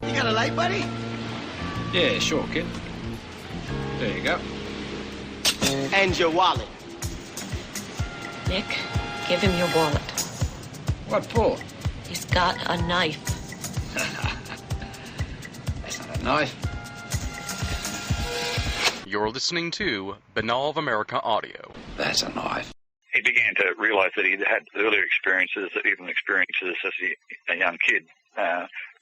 You got a light, buddy? Yeah, sure, kid. There you go. And your wallet. Nick, give him your wallet. What for? He's got a knife. That's not a knife. You're listening to Binnall of America Audio. That's a knife. He began to realise that he'd had earlier experiences, even experiences as a young kid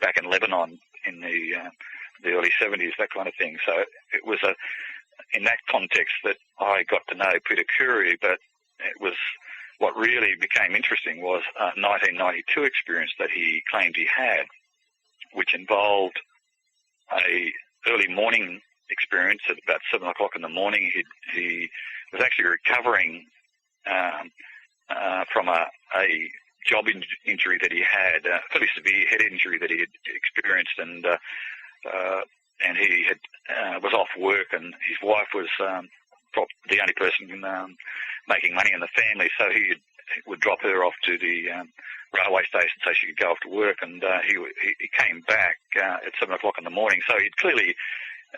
back in Lebanon in the early 70s, that kind of thing. So it was in that context that I got to know Peter Curry, but it was what really became interesting was a 1992 experience that he claimed he had, which involved a early morning experience at about 7 o'clock in the morning. He was actually recovering from a job injury that he had, a fairly severe head injury that he had experienced, and he was off work, and his wife was the only person making money in the family, so he would drop her off to the railway station so she could go off to work, and he came back at 7 o'clock in the morning, so he clearly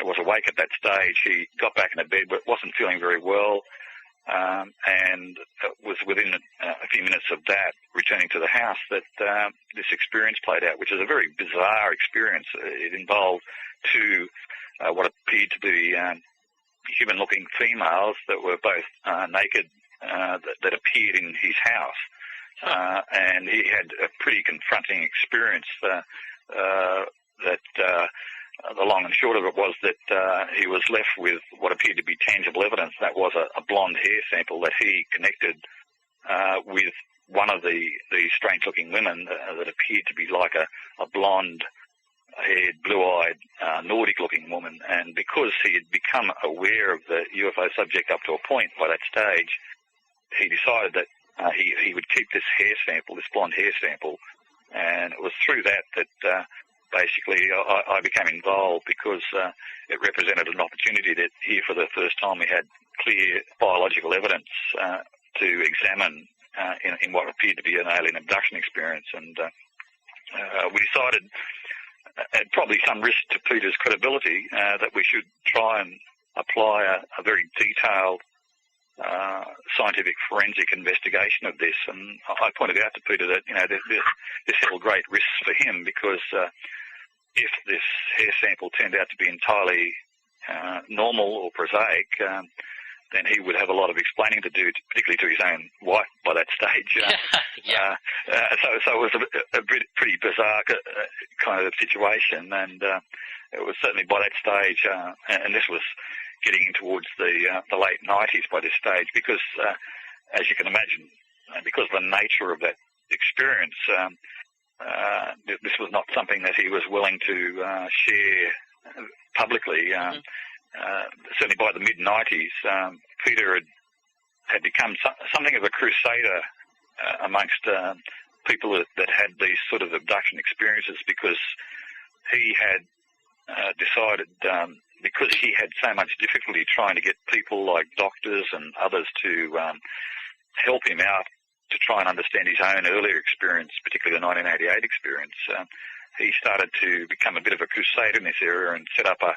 was awake at that stage. He got back into bed but wasn't feeling very well, and it was within a few minutes of that, returning to the house, that this experience played out, which is a very bizarre experience. It involved two what appeared to be human-looking females that were both naked that appeared in his house. And he had a pretty confronting experience the long and short of it was that he was left with what appeared to be tangible evidence. That was a blonde hair sample that he connected with one of the strange-looking women that appeared to be like a blonde-haired, blue-eyed, Nordic-looking woman. And because he had become aware of the UFO subject up to a point by that stage, he decided that he would keep this hair sample, this blonde hair sample, and it was through that basically I became involved, because it represented an opportunity that here for the first time we had clear biological evidence to examine in what appeared to be an alien abduction experience. And we decided, at probably some risk to Peter's credibility, that we should try and apply a very detailed scientific forensic investigation of this. And I pointed out to Peter that this held great risks for him, because if this hair sample turned out to be entirely normal or prosaic, then he would have a lot of explaining to do, particularly to his own wife by that stage. Yeah. So it was a pretty bizarre kind of situation, and it was certainly by that stage, and this was getting in towards the late 90s by this stage, because as you can imagine, because of the nature of that experience, this was not something that he was willing to share publicly. Certainly by the mid-90s, Peter had become something of a crusader amongst people that had these sort of abduction experiences, because he had decided, because he had so much difficulty trying to get people like doctors and others to help him out to try and understand his own earlier experience, particularly the 1988 experience, he started to become a bit of a crusader in this area and set up a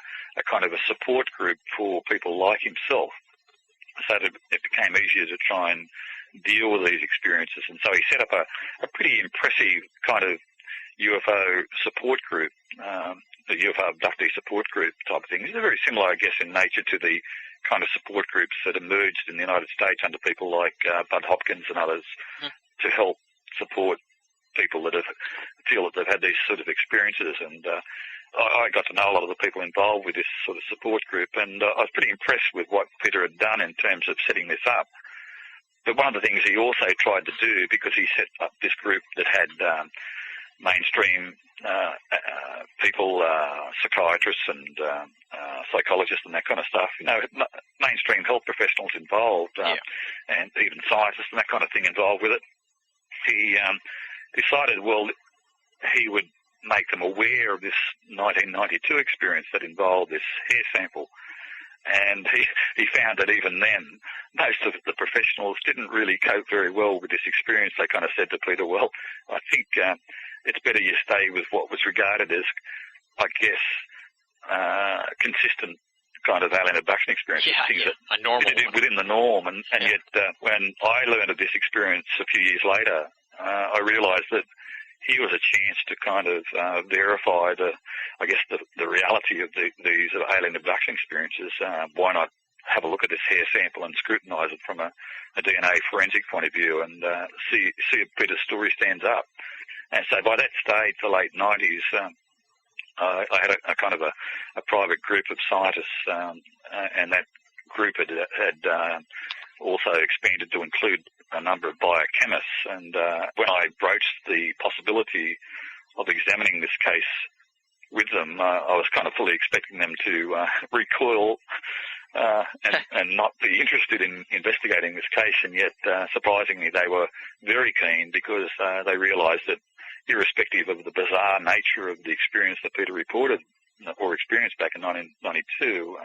kind of a support group for people like himself, so that it became easier to try and deal with these experiences. And so he set up a pretty impressive kind of UFO support group, the UFO abductee support group type of thing. It's very similar, I guess, in nature to the kind of support groups that emerged in the United States under people like Bud Hopkins and others to help support people that feel that they've had these sort of experiences. And I got to know a lot of the people involved with this sort of support group, and I was pretty impressed with what Peter had done in terms of setting this up. But one of the things he also tried to do, because he set up this group that had mainstream people, psychiatrists and psychologists and that kind of stuff, mainstream health professionals involved, and even scientists and that kind of thing involved with it. He decided, well, he would make them aware of this 1992 experience that involved this hair sample. And he found that even then, most of the professionals didn't really cope very well with this experience. They kind of said to Peter, well, I think it's better you stay with what was regarded as I guess, consistent kind of alien abduction experience. A normal within the norm. And yet, when I learned of this experience a few years later, I realised that here was a chance to kind of verify the reality of these alien abduction experiences. Why not have a look at this hair sample and scrutinise it from a DNA forensic point of view and see if Peter's story stands up? And so by that stage, the late 90s, I had a kind of a private group of scientists, and that group had also expanded to include a number of biochemists. And when I broached the possibility of examining this case with them, I was kind of fully expecting them to recoil and not be interested in investigating this case. And yet, surprisingly, they were very keen because they realised that irrespective of the bizarre nature of the experience that Peter reported or experienced back in 1992,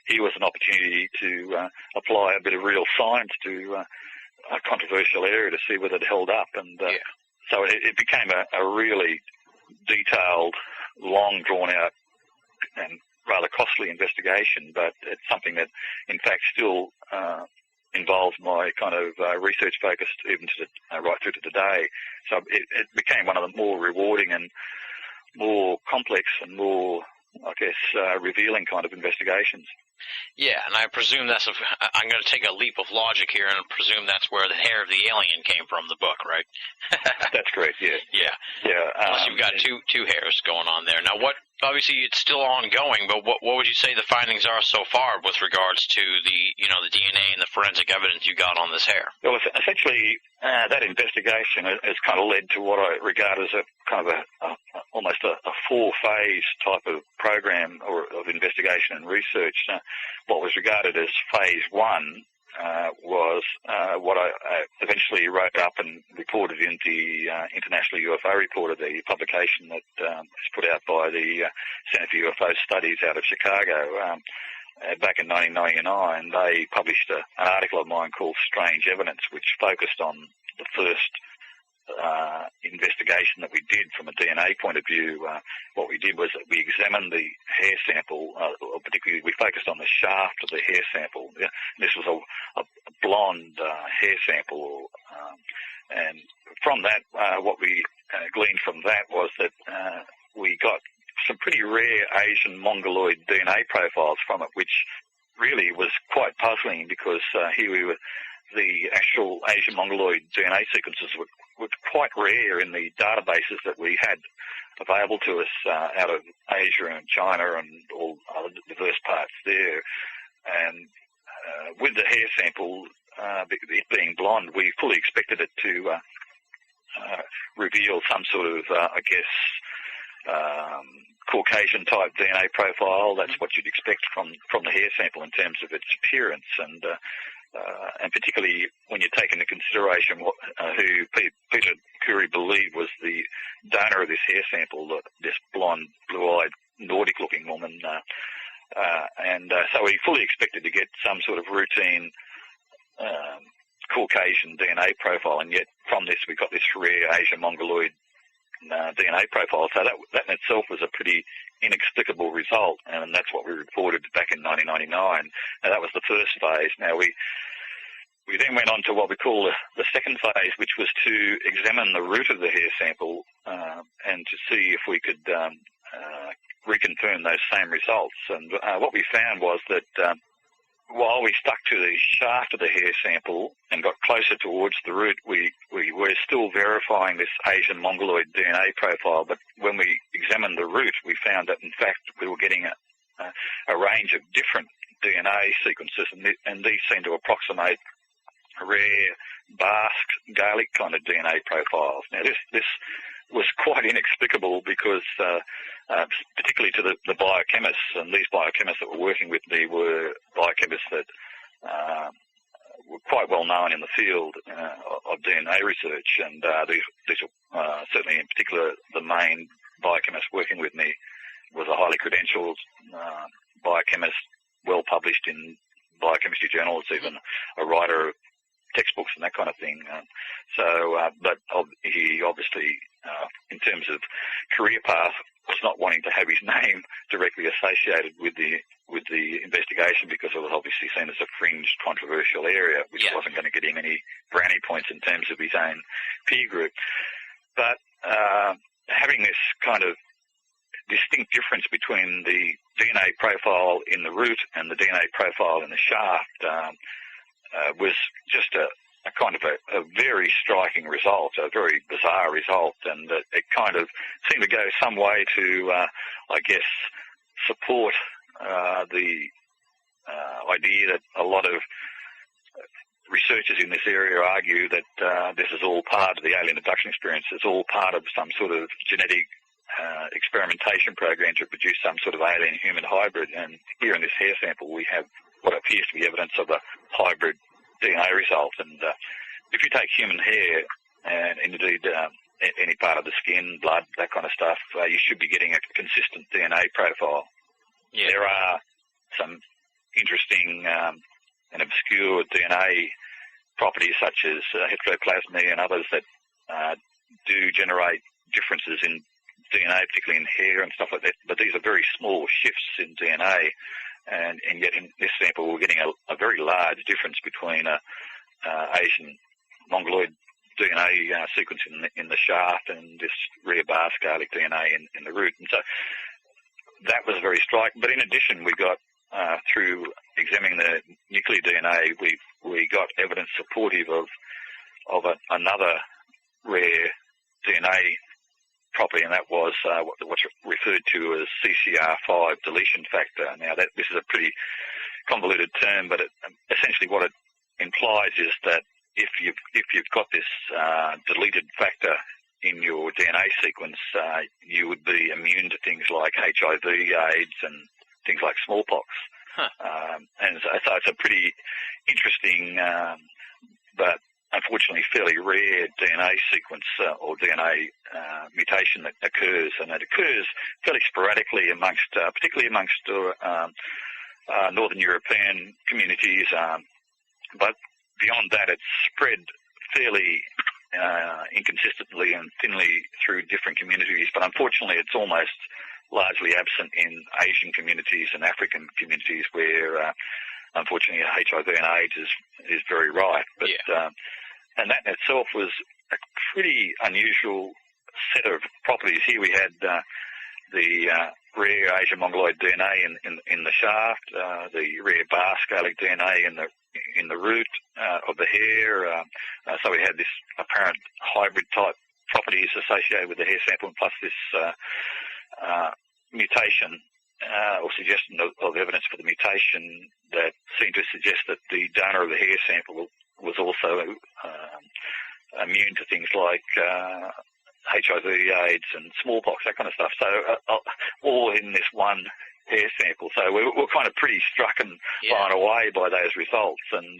here was an opportunity to apply a bit of real science to a controversial area to see whether it held up. And so it became a really detailed, long, drawn-out and rather costly investigation, but it's something that, in fact, still involves my kind of research focus even to right through to today. So it became one of the more rewarding and more complex and more, I guess, revealing kind of investigations. Yeah, and I presume I'm going to take a leap of logic here and presume that's where the hair of the alien came from, the book, right? That's correct, yeah. Yeah. Unless you've got two hairs going on there. Now, obviously it's still ongoing, but what would you say the findings are so far with regards to the DNA and the forensic evidence you got on this hair? Well, essentially, that investigation has kind of led to what I regard as a kind of almost a four-phase type of program or of investigation and research. What was regarded as phase one was what I eventually wrote up and reported in the International UFO Reporter, the publication that is put out by the Center for UFO Studies out of Chicago. Back in 1999, they published an article of mine called Strange Evidence, which focused on the first investigation that we did from a DNA point of view. What we did was that we examined the hair sample, or particularly we focused on the shaft of the hair sample. This was a blonde hair sample, and from that, what we gleaned from that was that we got some pretty rare Asian Mongoloid DNA profiles from it, which really was quite puzzling because the actual Asian Mongoloid DNA sequences were quite rare in the databases that we had available to us out of Asia and China and all other diverse parts there. And with the hair sample, it being blonde, we fully expected it to reveal some sort of, Caucasian type DNA profile. That's what you'd expect from the hair sample in terms of its appearance, and particularly when you take into consideration who Peter Curry believed was the donor of this hair sample, this blonde, blue-eyed, Nordic-looking woman, so we fully expected to get some sort of routine Caucasian DNA profile, and yet from this we got this rare Asian Mongoloid DNA profile. So that in itself was a pretty inexplicable result, and that's what we reported back in 1999. Now, that was the first phase. Now, we then went on to what we call the second phase, which was to examine the root of the hair sample and to see if we could reconfirm those same results. And what we found was that while we stuck to the shaft of the hair sample and got closer towards the root, we were still verifying this Asian Mongoloid DNA profile. But when we examined the root, we found that, in fact, we were getting a range of different DNA sequences, and these seemed to approximate rare Basque Gaelic kind of DNA profiles. Now, this was quite inexplicable because, particularly to the biochemists, and these biochemists that were working with me were biochemists that were quite well known in the field of DNA research, and these were certainly, in particular, the main biochemist working with me was a highly credentialed biochemist, well published in biochemistry journals, even a writer of textbooks and that kind of thing. But he obviously, in terms of career path, course, not wanting to have his name directly associated with the investigation because it was obviously seen as a fringe, controversial area, which wasn't going to get him any brownie points in terms of his own peer group. But having this kind of distinct difference between the DNA profile in the root and the DNA profile in the shaft was just a kind of a very striking result, a very bizarre result, and it kind of seemed to go some way to, I guess, support the idea that a lot of researchers in this area argue that this is all part of the alien abduction experience. It's all part of some sort of genetic experimentation program to produce some sort of alien-human hybrid. And here in this hair sample, we have what appears to be evidence of a hybrid DNA result. And if you take human hair and indeed any part of the skin, blood, that kind of stuff, you should be getting a consistent DNA profile. Yeah. There are some interesting and obscure DNA properties such as heteroplasmy and others that do generate differences in DNA, particularly in hair and stuff like that. But these are very small shifts in DNA. And yet in this sample, we're getting a very large difference between Asian Mongoloid DNA sequence in the shaft and this rare bar scalic DNA in the root. And so that was very striking. But in addition, we got, through examining the nuclear DNA, we got evidence supportive of another rare DNA property, and that was what's referred to as CCR5 deletion factor. Now, this is a pretty convoluted term, but essentially what it implies is that if you've got this deleted factor in your DNA sequence, you would be immune to things like HIV, AIDS, and things like smallpox. And so it's a pretty interesting, but unfortunately fairly rare DNA sequence or DNA mutation that occurs, and it occurs fairly sporadically particularly amongst Northern European communities, but beyond that it's spread fairly inconsistently and thinly through different communities, but unfortunately it's almost largely absent in Asian communities and African communities where unfortunately HIV and AIDS is very rife. But and that in itself was a pretty unusual set of properties. Here we had the rare Asian Mongoloid DNA in the shaft, the rare bar scalic DNA in the root of the hair. So we had this apparent hybrid type properties associated with the hair sample, and plus this mutation or suggestion of evidence for the mutation that seemed to suggest that the donor of the hair sample was also immune to things like HIV, AIDS, and smallpox, that kind of stuff. So all in this one hair sample. So we're kind of pretty struck and blown away by those results, and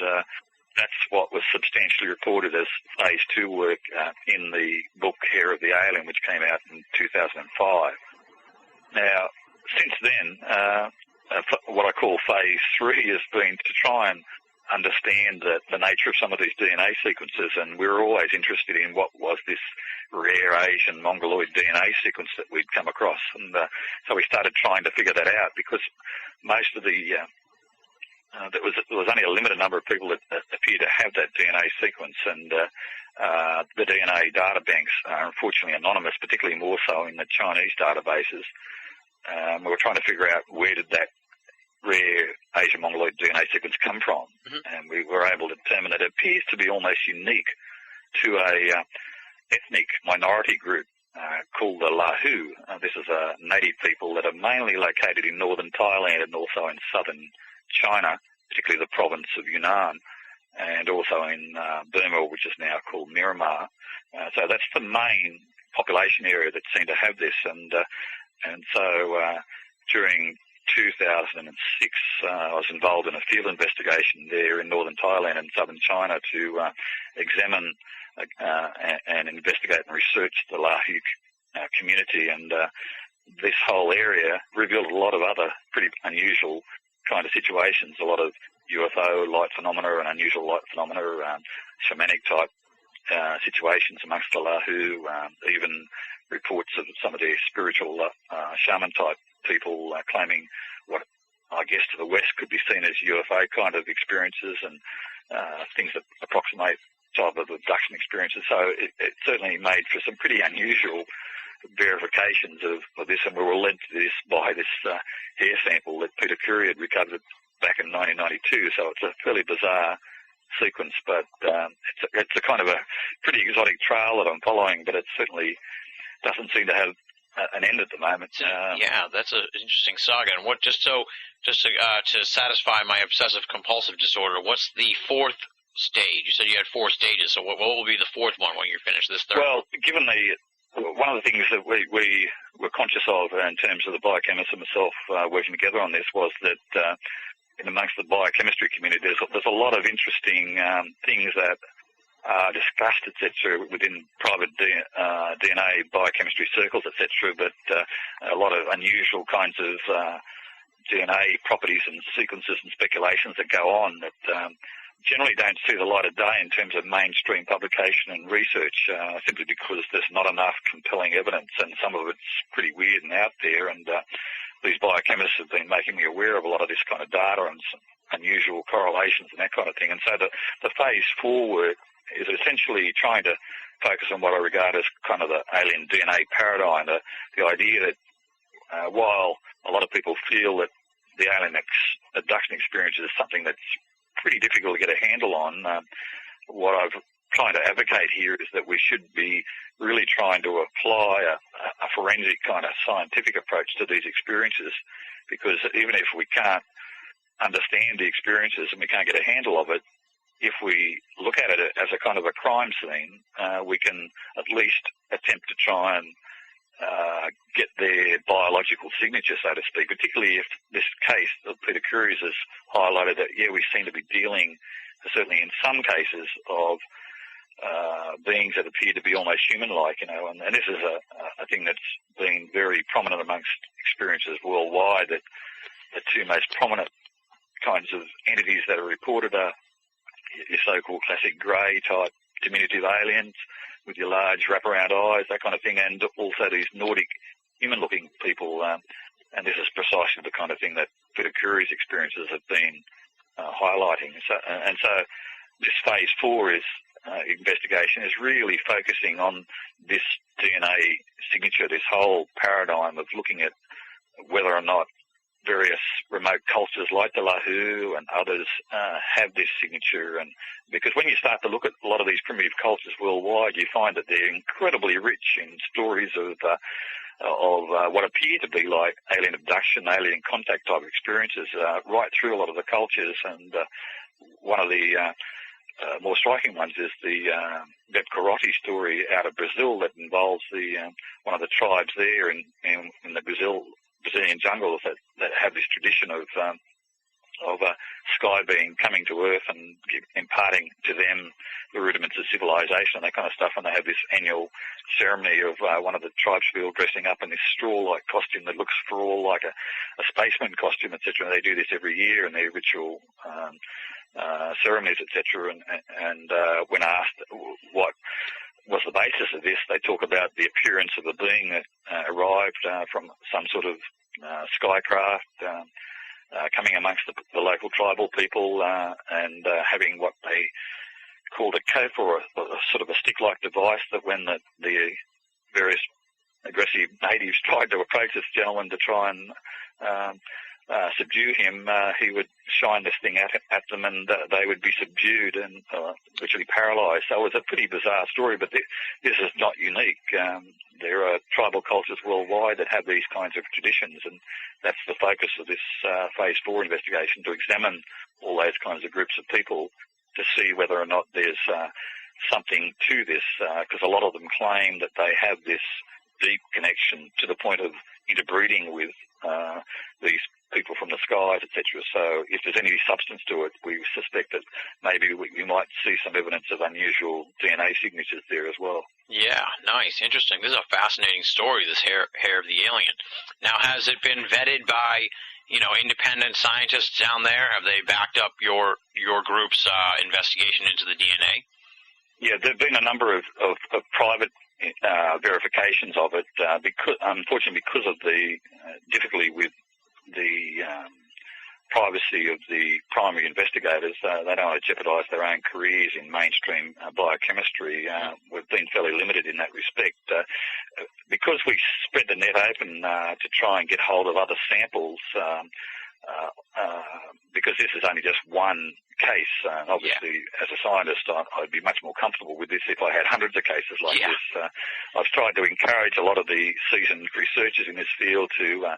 that's what was substantially reported as Phase 2 work in the book Hair of the Alien, which came out in 2005. Now, since then, what I call Phase 3 has been to try and understand the nature of some of these DNA sequences, and we were always interested in what was this rare Asian Mongoloid DNA sequence that we'd come across, and so we started trying to figure that out, because most of there was only a limited number of people that appear to have that DNA sequence, and the DNA data banks are unfortunately anonymous, particularly more so in the Chinese databases. We were trying to figure out where did that rare Asian Mongoloid DNA sequence come from, and we were able to determine that it appears to be almost unique to a ethnic minority group called the Lahu. This is a native people that are mainly located in northern Thailand and also in southern China, particularly the province of Yunnan, and also in Burma, which is now called Myanmar. So that's the main population area that seemed to have this, and so during 2006, I was involved in a field investigation there in northern Thailand and southern China to examine and investigate and research the Lahu community, and this whole area revealed a lot of other pretty unusual kind of situations, a lot of UFO light phenomena and unusual light phenomena, shamanic type situations amongst the Lahu, even reports of some of their spiritual shaman-type people claiming what I guess to the west could be seen as UFO kind of experiences and things that approximate type of abduction experiences. So it certainly made for some pretty unusual verifications of this, and we were led to this by this hair sample that Peter Currie had recovered back in 1992. So it's a fairly bizarre sequence, but it's a kind of a pretty exotic trail that I'm following, but it certainly doesn't seem to have an end at the moment. Yeah, that's an interesting saga. And just to satisfy my obsessive compulsive disorder, what's the fourth stage? You said you had 4 stages, so what will be the fourth one when you're finished this third? Well, given one of the things that we were conscious of in terms of the biochemist and myself working together on this was that in amongst the biochemistry community, there's a lot of interesting things that are discussed, etc., within private DNA biochemistry circles, etc., but a lot of unusual kinds of DNA properties and sequences and speculations that go on that generally don't see the light of day in terms of mainstream publication and research, simply because there's not enough compelling evidence, and some of it's pretty weird and out there, and these biochemists have been making me aware of a lot of this kind of data and some unusual correlations and that kind of thing. And so the phase 4 work is essentially trying to focus on what I regard as kind of the alien DNA paradigm, the idea that while a lot of people feel that the alien abduction experience is something that's pretty difficult to get a handle on, what I've trying to advocate here is that we should be really trying to apply a forensic kind of scientific approach to these experiences, because even if we can't understand the experiences and we can't get a handle of it, if we look at it as a kind of a crime scene, we can at least attempt to try and get their biological signature, so to speak, particularly if this case of Peter Currie's has highlighted that, yeah, we seem to be dealing, certainly in some cases, of beings that appear to be almost human-like, and this is a thing that's been very prominent amongst experiences worldwide, that the 2 most prominent kinds of entities that are reported are your so-called classic grey type diminutive aliens with your large wraparound eyes, that kind of thing, and also these Nordic human-looking people. And this is precisely the kind of thing that Peter Currie's experiences have been highlighting. So this phase 4 investigation is really focusing on this DNA signature, this whole paradigm of looking at whether or not various remote cultures like the Lahu and others have this signature. And because when you start to look at a lot of these primitive cultures worldwide, you find that they're incredibly rich in stories of what appear to be like alien abduction, alien contact type experiences right through a lot of the cultures. And one of the more striking ones is the Karate story out of Brazil that involves one of the tribes there in the Brazilian jungles that have this tradition of a sky being coming to Earth and imparting to them the rudiments of civilization and that kind of stuff. And they have this annual ceremony of one of the tribespeople dressing up in this straw-like costume that looks for all like a spaceman costume, etc. And they do this every year in their ritual ceremonies, etc. And when asked what was the basis of this, they talk about the appearance of a being that arrived from some sort of skycraft, coming amongst the local tribal people and having what they called a cope, or a sort of a stick-like device that when the various aggressive natives tried to approach this gentleman to try and subdue him, he would shine this thing at them and they would be subdued and literally paralysed. So it was a pretty bizarre story, but this is not unique. There are tribal cultures worldwide that have these kinds of traditions, and that's the focus of this Phase 4 investigation, to examine all those kinds of groups of people to see whether or not there's something to this, because a lot of them claim that they have this deep connection to the point of interbreeding with these people from the skies, etc. So if there's any substance to it, we suspect that maybe we might see some evidence of unusual DNA signatures there as well. Yeah, nice, interesting. This is a fascinating story, this hair of the alien. Now, has it been vetted by, independent scientists down there? Have they backed up your group's investigation into the DNA? Yeah, there have been a number of private verifications of it, unfortunately because of the difficulty with the privacy of the primary investigators. They don't want to jeopardise their own careers in mainstream biochemistry. We've been fairly limited in that respect. Because we spread the net open to try and get hold of other samples, because this is only just one case, obviously as a scientist I'd be much more comfortable with this if I had hundreds of cases like this. I've tried to encourage a lot of the seasoned researchers in this field to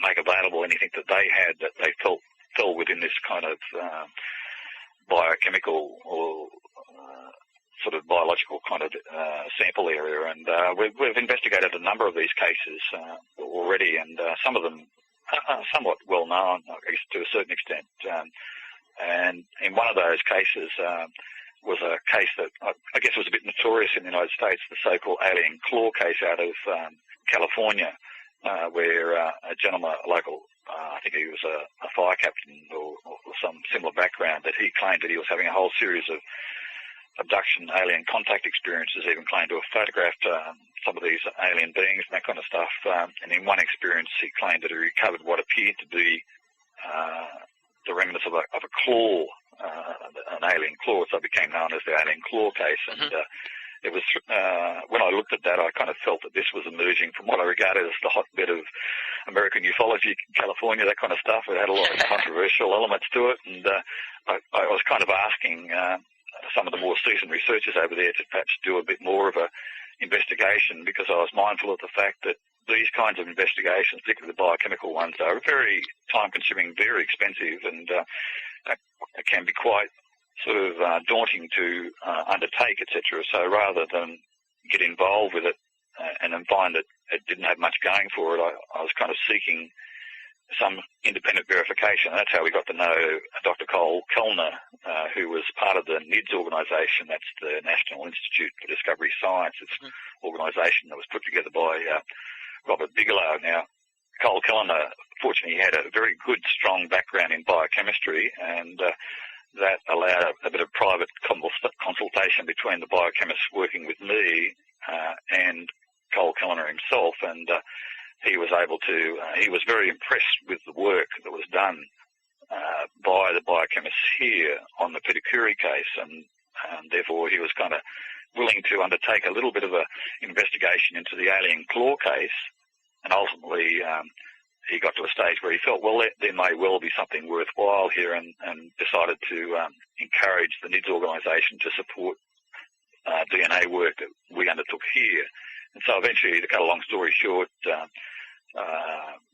make available anything that they had that they felt fell within this kind of biochemical or sort of biological kind of sample area. And we've investigated a number of these cases already, and some of them are somewhat well known, I guess, to a certain extent. And in one of those cases was a case that I guess was a bit notorious in the United States, the so-called alien claw case out of California, where a gentleman, a local, I think he was a fire captain or some similar background, that he claimed that he was having a whole series of abduction, alien contact experiences, even claimed to have photographed some of these alien beings and that kind of stuff. And in one experience, he claimed that he recovered what appeared to be the remnants of a claw, an alien claw, so it became known as the alien claw case. And it was when I looked at that, I kind of felt that this was emerging from what I regarded as the hotbed of American ufology, California, that kind of stuff. It had a lot of controversial elements to it, and I was kind of asking some of the more seasoned researchers over there to perhaps do a bit more of a investigation, because I was mindful of the fact that these kinds of investigations, particularly the biochemical ones, are very time-consuming, very expensive, and can be quite sort of daunting to undertake, etc. So rather than get involved with it and then find that it didn't have much going for it, I was kind of seeking some independent verification. And that's how we got to know Dr. Cole Kellner, who was part of the NIDS organisation. That's the National Institute for Discovery Science. It's an organisation that was put together by Robert Bigelow. Now, Cole Kellner, fortunately, had a very good, strong background in biochemistry, and that allowed a bit of private consultation between the biochemists working with me and Cole Kellner himself, and he was able to, he was very impressed with the work that was done by the biochemists here on the Pedicuri case, and therefore he was kind of willing to undertake a little bit of an investigation into the alien claw case, and ultimately he got to a stage where he felt, well, there may well be something worthwhile here, and decided to encourage the NIDS organisation to support DNA work that we undertook here. And so eventually, to cut a long story short,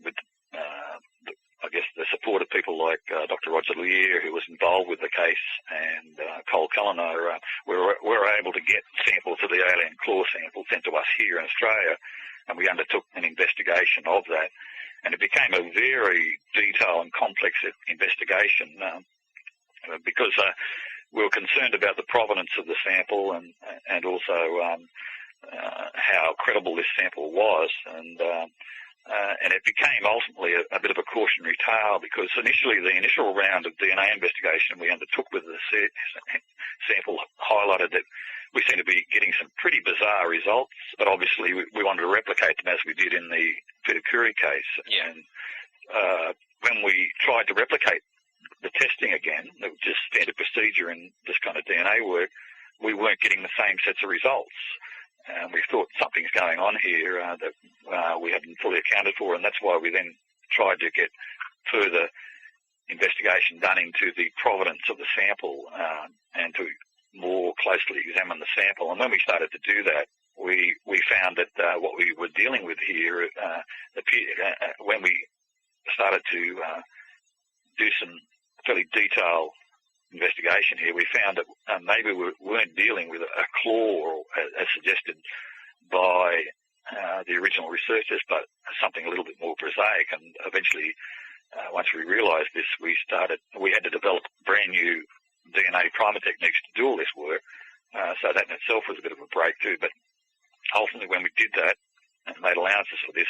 with I guess the support of people like Dr. Roger Lear, who was involved with the case, and Cole Kellner, we were able to get samples of the alien claw sample sent to us here in Australia, and we undertook an investigation of that. And it became a very detailed and complex investigation because we were concerned about the provenance of the sample and also how credible this sample was. And it became ultimately a bit of a cautionary tale, because initially the initial round of DNA investigation we undertook with the sample highlighted that we seemed to be getting some pretty bizarre results, but obviously we wanted to replicate them as we did in the Pedicuri case. Yeah. And when we tried to replicate the testing again, which is standard procedure in this kind of DNA work, we weren't getting the same sets of results. And we thought something's going on here that we hadn't fully accounted for, and that's why we then tried to get further investigation done into the provenance of the sample and to more closely examine the sample. And when we started to do that, we found that what we were dealing with here, when we started to do some fairly detailed investigation here, we found that maybe we weren't dealing with a claw, as suggested by the original researchers, but something a little bit more prosaic. And eventually, once we realised this, we had to develop brand new DNA primer techniques to do all this work. So that in itself was a bit of a breakthrough. But ultimately, when we did that and made allowances for this,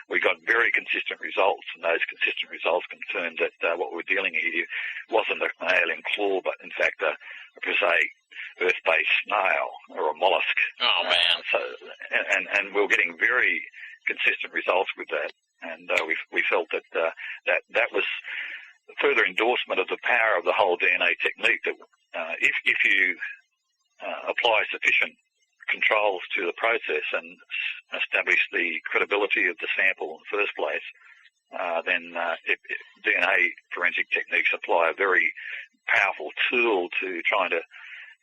we got very consistent results, and those consistent results confirmed that what we were dealing here wasn't an alien claw, but in fact a prosaic earth-based snail or a mollusk. Oh man! And we were getting very consistent results with that, and we felt that that was further endorsement of the power of the whole DNA technique. That if you apply sufficient controls to the process and establish the credibility of the sample in the first place, then DNA forensic techniques apply a very powerful tool to trying to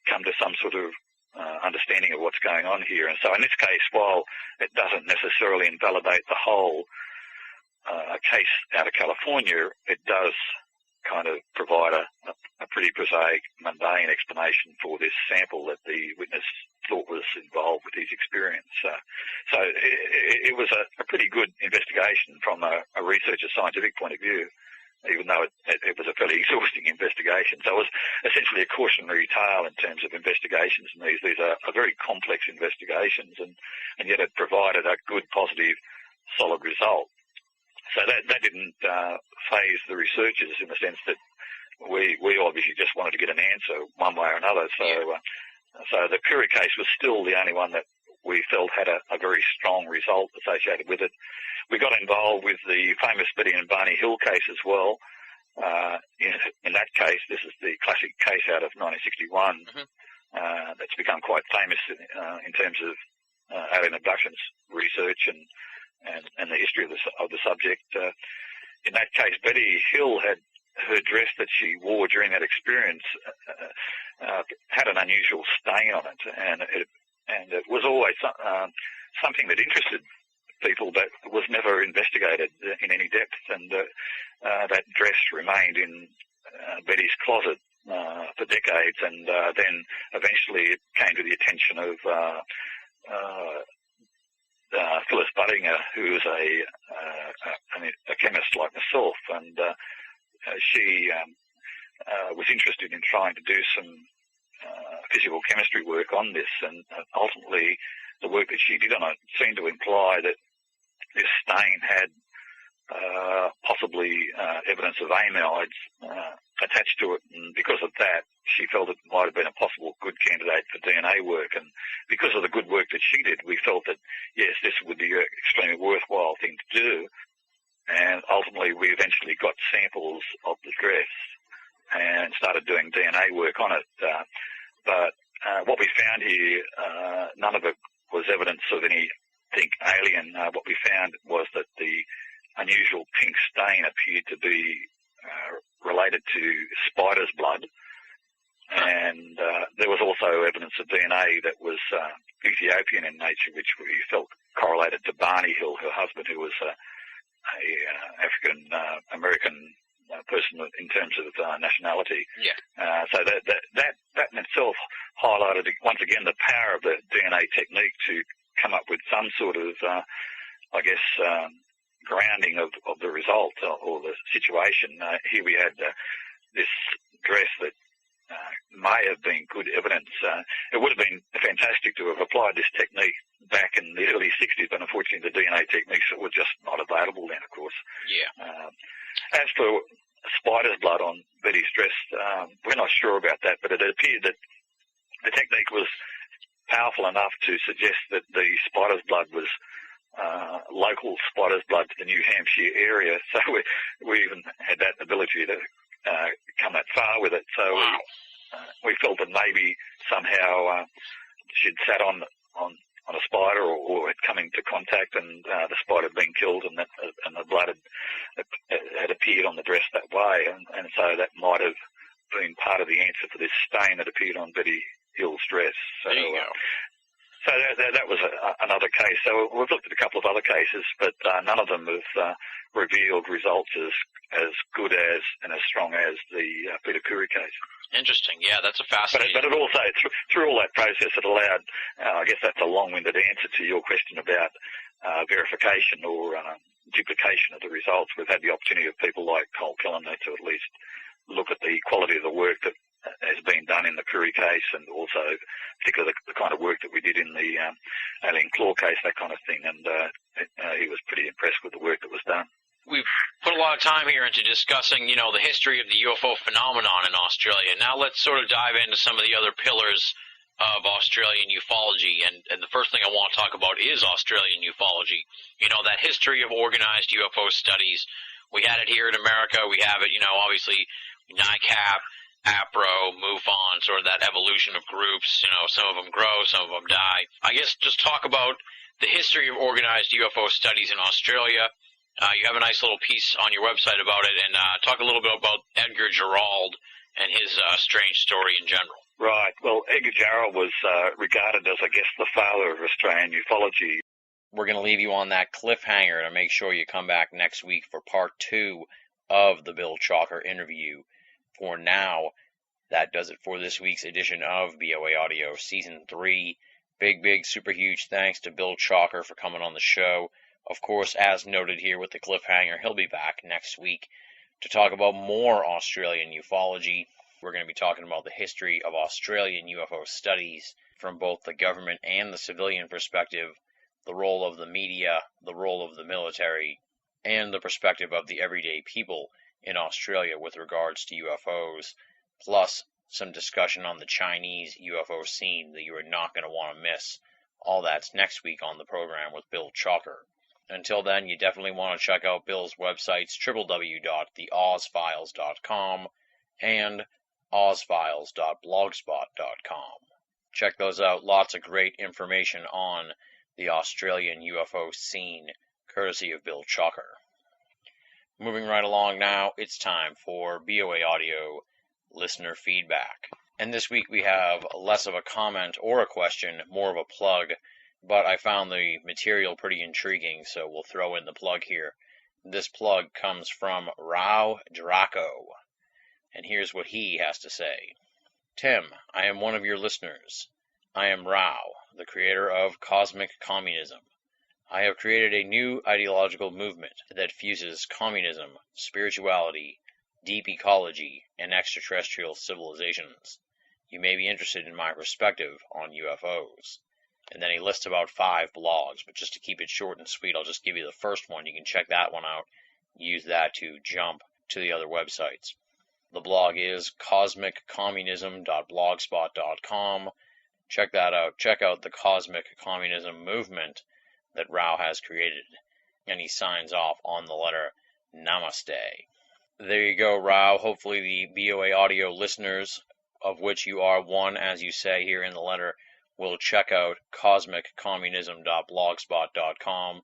come to some sort of understanding of what's going on here. And so in this case, while it doesn't necessarily invalidate the whole case out of California, it does kind of provide a pretty prosaic, mundane explanation for this sample that the witness thought was involved with his experience. So it was a pretty good investigation from a researcher scientific point of view, even though it was a fairly exhausting investigation. So it was essentially a cautionary tale in terms of investigations, and these are very complex investigations, and yet it provided a good, positive, solid result. So that didn't faze the researchers in the sense that we obviously just wanted to get an answer one way or another. So the Curry case was still the only one that we felt had a very strong result associated with it. We got involved with the famous Betty and Barney Hill case as well. In that case, this is the classic case out of 1961 that's become quite famous in terms of alien abductions research and the history of the subject. In that case, Betty Hill had her dress that she wore during that experience had an unusual stain on it, and it was always something that interested people that was never investigated in any depth, and that dress remained in Betty's closet for decades, and then eventually it came to the attention of Phyllis Buttinger, who was a chemist like myself, and she was interested in trying to do some physical chemistry work on this, and ultimately the work that she did on it seemed to imply that this stain had possibly evidence of amyloids attached to it, and because of that, she felt it might have been a possible good candidate for DNA work. And because of the good work that she did, we felt that, yes, this would be an extremely worthwhile thing to do. And ultimately, we eventually got samples of the dress and started doing DNA work on it. But what we found here, none of it was evidence of anything alien. What we found was that the unusual pink stain appeared to be related to spider's blood. And there was also evidence of DNA that was Ethiopian in nature, which we felt correlated to Barney Hill, her husband, who was a African-American person in terms of nationality. Yeah. So that in itself highlighted once again the power of the DNA technique to come up with some sort of, grounding of the result or the situation. Here we had this dress that may have been good evidence. It would have been fantastic to have applied this technique back in the early 60s, but unfortunately the DNA techniques were just not available then, of course. Yeah. As for spider's blood on Betty's dress, we're not sure about that, but it appeared that the technique was powerful enough to suggest that the spider's blood was local spider's blood to the New Hampshire area. So we even had that ability to come that far with it. So we felt that maybe somehow she'd sat on a spider or had come into contact, and the spider had been killed, and the blood had appeared on the dress that way, and so that might have been part of the answer for this stain that appeared on Betty Hill's dress. So, there you go. So that was another case. So we've looked at a couple of other cases, but none of them have revealed results as good as and as strong as the Peter Curry case. Interesting. Yeah, that's a fascinating. But it also, through all that process, it allowed, I guess that's a long-winded answer to your question about verification or duplication of the results. We've had the opportunity of people like Cole Kellner to at least look at the quality of the work that has been done in the Curry case, and also particularly the kind of work that we did in the Alien Claw case, that kind of thing. And he was pretty impressed with the work that was done. We've put a lot lot of time here into discussing, the history of the UFO phenomenon in Australia. Now let's sort of dive into some of the other pillars of Australian ufology. And the first thing I want to talk about is Australian ufology. That history of organized UFO studies. We had it here in America. We have it, obviously, NICAP, APRO, MUFON, sort of that evolution of groups. Some of them grow, some of them die. I guess just talk about the history of organized UFO studies in Australia. You have a nice little piece on your website about it, and talk a little bit about Edgar Gerald and his strange story in general. Right. Well, Edgar Gerald was regarded as, I guess, the father of Australian ufology. We're going to leave you on that cliffhanger to make sure you come back next week for part 2 of the Bill Chalker interview. For now, that does it for this week's edition of BOA Audio Season 3. Big, super huge thanks to Bill Chalker for coming on the show. Of course, as noted here with the cliffhanger, he'll be back next week to talk about more Australian ufology. We're going to be talking about the history of Australian UFO studies from both the government and the civilian perspective, the role of the media, the role of the military, and the perspective of the everyday people in Australia with regards to UFOs, plus some discussion on the Chinese UFO scene that you are not going to want to miss. All that's next week on the program with Bill Chalker. Until then, you definitely want to check out Bill's websites, www.theozfiles.com and ozfiles.blogspot.com. Check those out. Lots of great information on the Australian UFO scene, courtesy of Bill Chalker. Moving right along now, it's time for BOA Audio listener feedback. And this week we have less of a comment or a question, more of a plug. But I found the material pretty intriguing, so we'll throw in the plug here. This plug comes from Rao Draco, and here's what he has to say. Tim, I am one of your listeners. I am Rao, the creator of Cosmic Communism. I have created a new ideological movement that fuses communism, spirituality, deep ecology, and extraterrestrial civilizations. You may be interested in my perspective on UFOs. And then he lists about 5 blogs, but just to keep it short and sweet, I'll just give you the first one. You can check that one out. Use that to jump to the other websites. The blog is cosmiccommunism.blogspot.com. Check that out. Check out the Cosmic Communism movement that Rao has created. And he signs off on the letter Namaste. There you go, Rao. Hopefully the BOA Audio listeners, of which you are one, as you say here in the letter, will check out cosmiccommunism.blogspot.com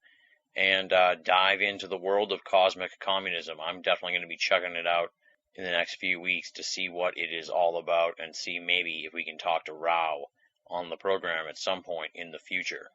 and dive into the world of cosmic communism. I'm definitely going to be checking it out in the next few weeks to see what it is all about and see maybe if we can talk to Rao on the program at some point in the future.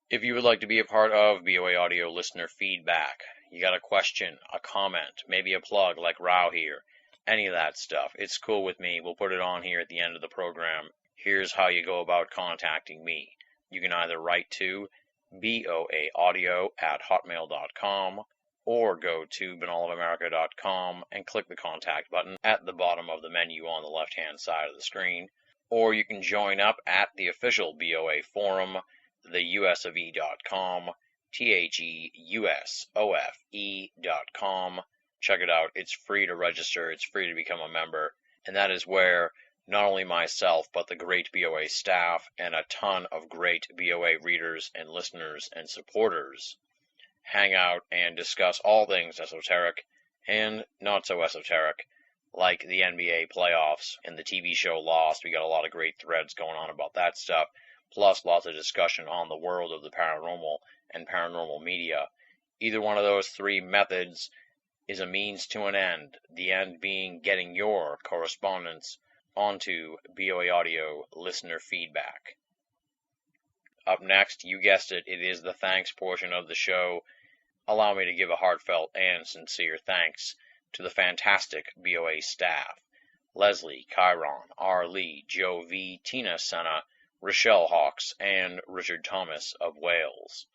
If you would like to be a part of BOA Audio listener feedback, you got a question, a comment, maybe a plug like Rao here, any of that stuff, it's cool with me. We'll put it on here at the end of the program. Here's how you go about contacting me. You can either write to boaaudio@hotmail.com or go to binnallofamerica.com and click the contact button at the bottom of the menu on the left-hand side of the screen. Or you can join up at the official BOA forum, theusofe.com, theusofe.com. Check it out. It's free to register. It's free to become a member. And that is where not only myself, but the great BOA staff and a ton of great BOA readers and listeners and supporters hang out and discuss all things esoteric and not so esoteric, like the NBA playoffs and the TV show Lost. We got a lot of great threads going on about that stuff, plus lots of discussion on the world of the paranormal and paranormal media. Either one of those 3 methods is a means to an end, the end being getting your correspondence onto BOA Audio listener feedback. Up next, you guessed it, it is the thanks portion of the show. Allow me to give a heartfelt and sincere thanks to the fantastic BOA staff. Leslie, Chiron, R. Lee, Joe V, Tina Senna, Rochelle Hawks, and Richard Thomas of Wales.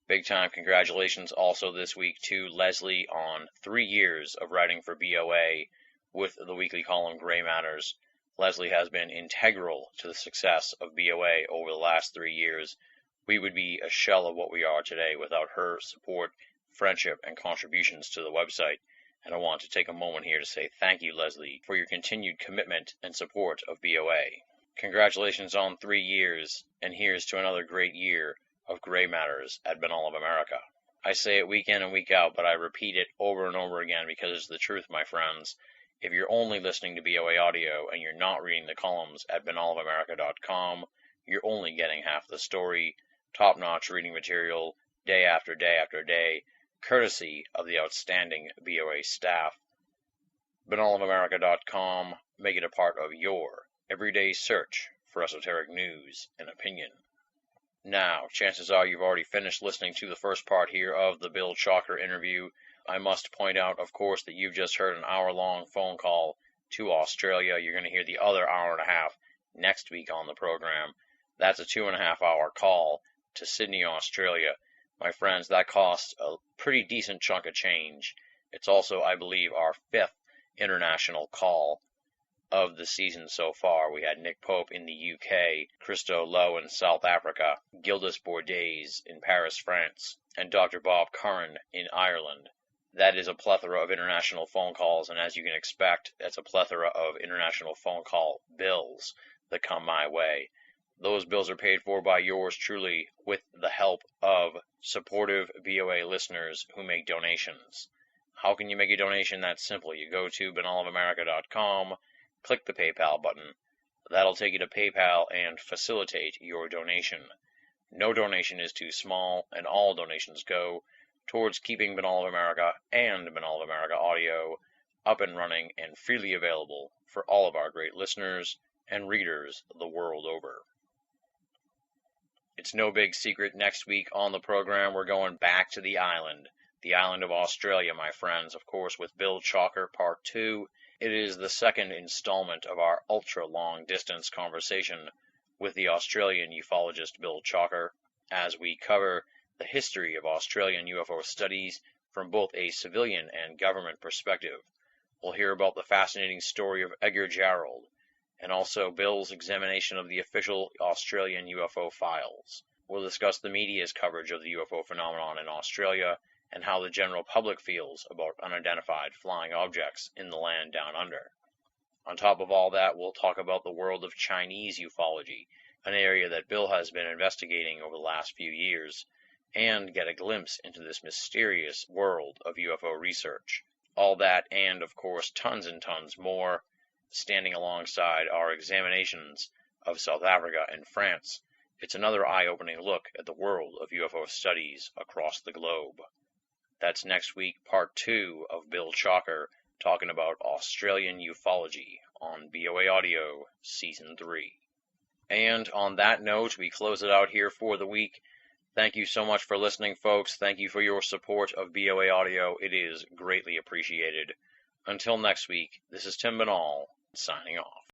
Big time congratulations also this week to Leslie on 3 years of writing for BOA with the weekly column Gray Matters. Leslie has been integral to the success of BOA over the last 3 years. We would be a shell of what we are today without her support, friendship, and contributions to the website. And I want to take a moment here to say thank you, Leslie, for your continued commitment and support of BOA. Congratulations on 3 years, and here's to another great year of Gray Matters at Binnall of America. I say it week in and week out, but I repeat it over and over again because it's the truth, my friends. If you're only listening to BOA Audio and you're not reading the columns at binnallofamerica.com, you're only getting half the story. Top-notch reading material, day after day after day, courtesy of the outstanding BOA staff. binnallofamerica.com, make it a part of your everyday search for esoteric news and opinion. Now, chances are you've already finished listening to the first part here of the Bill Chalker interview. I must point out, of course, that you've just heard an hour-long phone call to Australia. You're going to hear the other hour and a half next week on the program. That's a 2.5-hour call to Sydney, Australia. My friends, that costs a pretty decent chunk of change. It's also, I believe, our 5th international call of the season so far. We had Nick Pope in the UK, Christo Lowe in South Africa, Gildas Bordes in Paris, France, and Dr. Bob Curran in Ireland. That is a plethora of international phone calls, and as you can expect, that's a plethora of international phone call bills that come my way. Those bills are paid for by yours truly with the help of supportive BOA listeners who make donations. How can you make a donation? That's simple. You go to binnallofamerica.com, click the PayPal button. That'll take you to PayPal and facilitate your donation. No donation is too small, and all donations go towards keeping Binnall of America and Binnall of America Audio up and running and freely available for all of our great listeners and readers the world over. It's no big secret, next week on the program we're going back to the island of Australia, my friends, of course, with Bill Chalker Part 2. It is the second installment of our ultra-long-distance conversation with the Australian ufologist Bill Chalker, as we cover the history of Australian UFO studies from both a civilian and government perspective. We'll hear about the fascinating story of Edgar Gerald, and also Bill's examination of the official Australian UFO files. We'll discuss the media's coverage of the UFO phenomenon in Australia, and how the general public feels about unidentified flying objects in the land down under. On top of all that, we'll talk about the world of Chinese ufology, an area that Bill has been investigating over the last few years, and get a glimpse into this mysterious world of UFO research. All that and, of course, tons and tons more, standing alongside our examinations of South Africa and France. It's another eye-opening look at the world of UFO studies across the globe. That's next week, Part 2 of Bill Chalker, talking about Australian ufology on BOA Audio Season 3. And on that note, we close it out here for the week. Thank you so much for listening, folks. Thank you for your support of BOA Audio. It is greatly appreciated. Until next week, this is Tim Binnall, signing off.